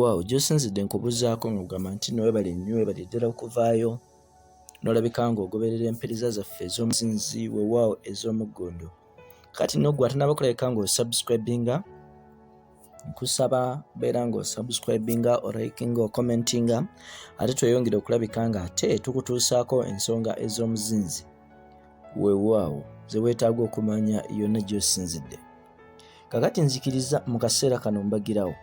weewaawo gy'osinzidde nkubuzaako ng'ogamba nti no webale nnyo webale ddala okuvaayo n'olabika ng'ogoberera emperiza zaffe ez'omuzinzi weewaawo ez'omuggundu. Kati no gwe atanaba kulabika ng'osubscribinga, nkusaba beera ng'osubscribinga, olikinga, okomentinga, ate tweyongere okulabika nga ate tukutuusaako ensonga ez'omuzinzi weewaawo ze weetaaga okumanya yonna gy'osinzidde. Kakati nzikiriza mu kaseera kano mbagirawo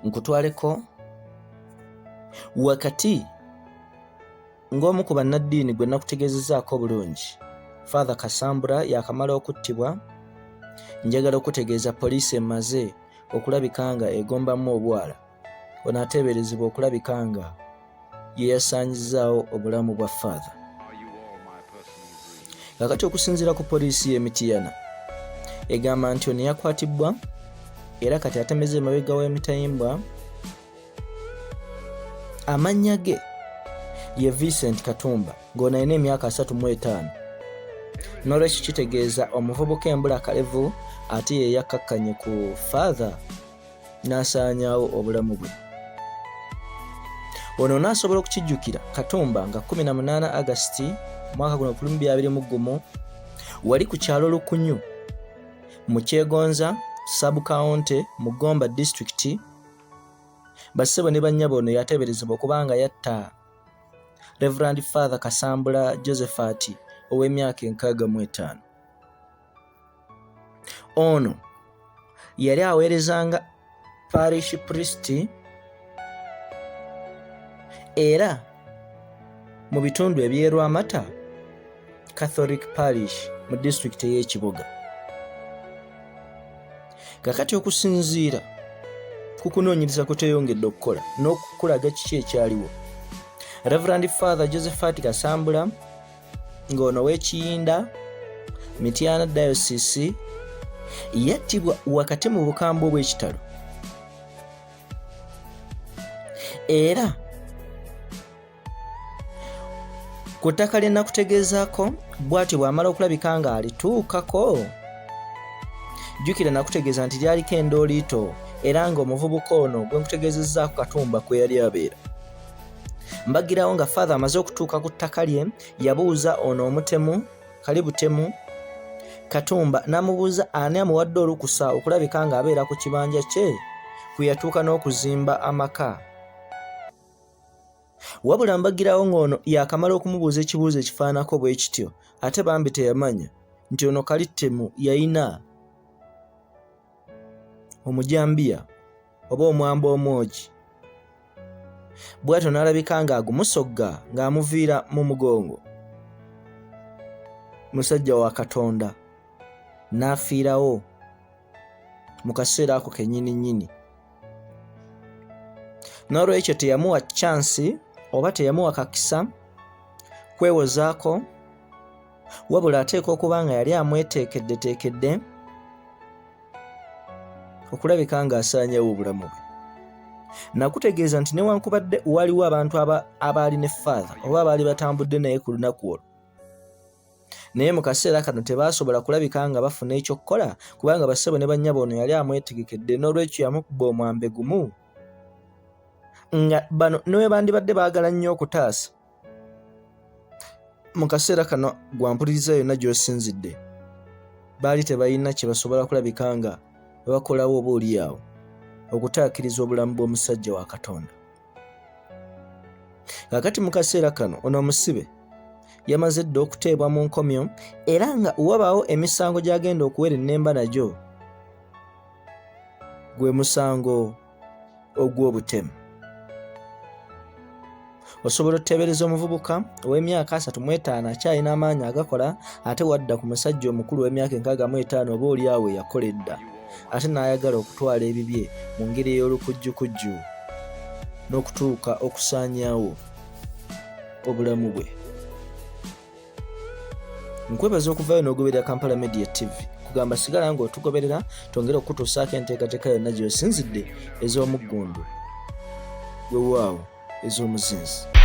nkutwaleko wakati ng'omu ku bannaddiini gwe nakutegeezezaako bulungi, Father Kasambula yakamala okuttibwa. Njagala okutegeeza poliisi emaze okulabika nga egombamu obwala ono ateeberezebwa okulabika nga ye yasaanyizaawo obulamu bwa Father. Kakati okusinziira ku poliisi y'e Mityana egamba nti ono yakwatibwa era kati atemeze emabega w'emitayimbwa. Amannya ge ye Vincent Katumba ng'ono alina emyaka 35. N'olwekyo kitegeeza omuvubuka embula kalevu ate ye yakkakkanye ku Father n'asaanyaawo obulamu bwe. Ono n'asobola okukijjukira Katumba nga 18 August mwaka guno 2021 wali ku kyalo Lukunyu mu Kyegonza Sub-County mu Gomba District. Bassebo ne bannyabo ono yateeberezebwa okubanga yatta Reverend Father Kasambula Josephat ow'emyaka 65. Ono yali aweerezanga parish priest era mu bitundu eby'Erwamata Catholic Parish mu district y'Ekiboga. Kakati okusinziira ku kunoonyereza kuteyongedde okukola n'okukulaga kiki ekyaliwo, Reverend Father Josephat Kasambula ng'ono w'Ekiyinda Mityana Diocese yattibwa wakati mu bukambwe bw'ekitalo era ku ttaka lye nakutegeezaako bw'atyo bw'amala okulabika nga alituukako. Jjukira nakutegeeza nti lyaliko endooliito era ng'omuvubuka ono gwe nkutegeezezzaako Katumba kwe yali abeera. Mbagirawo nga Father amaze okutuuka ku ttaka lye yabuuza ono omutemu Kalibutemu Katumba n'amubuuza ani amuwadde olukusa okulabika nga abeera ku kibanja kye kwe yatuuka n'okuzimba amaka. Wabula mbagirawo ng'ono yakamala okumubuuza ekibuuzo ekifaanako bwe kityo ate bambi teyamanya nti ono Kalibutemu yayina omujambiya oba omwamba omwogi. Bw'atyo n'alabika ng'agumusogga ng'amuviira mu mugongo. Musajja wa Katonda n'afiirawo mu kaseera ako kennyini. N'olwekyo teyamuwa chansi oba teyamuwa kakisa kwewozaako, wabula ateeka okuba nga yali amweteekeddeteekedde okulabika ng'asaanyawo obulamu bwe. Nakutegeeza nti newankubadde waliwo abantu abaali ne Father oba abaali batambudde naye ku lunaku olwo, naye mu kaseera kano tebaasobola kulabika nga bafuna ekyokukola kubanga bassebo ne bannyabo ono yali amwetegekedde. N'olwekyo yamukuba omwambe gumu nga bano ne bandibadde baagala nnyo okutaasa. Mu kaseera kano gwampuliriza yonna gy'osinzidde baali tebalina kye basobola kulabika nga bakolawo oba oliawo okutaakiriza obulamu bw'omusajja wa Katonda. Kakati mu kaseera kano ono omusibe yamaze dda okuteebwa mu nkomyo era nga wabaawo emisango gy'agenda okuwera ennemba nagyo gwe musango ogw'obutemu. Osobola otuteebereza omuvubuka ow'emyaka 35 akyalina amaanyi agakola ate wadda ku musajja omukulu w'emyaka 65 oba oliawo yakola edda ate n'ayagala okutwala ebibye mu ngeri ey'olukujjukujju n'okutuuka okusaanyaawo obulamu bwe. Nkwebaza okuvaayo n'ogoberera Kampala Media TV. Kugamba sigala ng'otugoberera tongera okutuusaako enteekateeka yonna gy'osinzidde ez'omuggundu weewaawo ez'omuzinzi.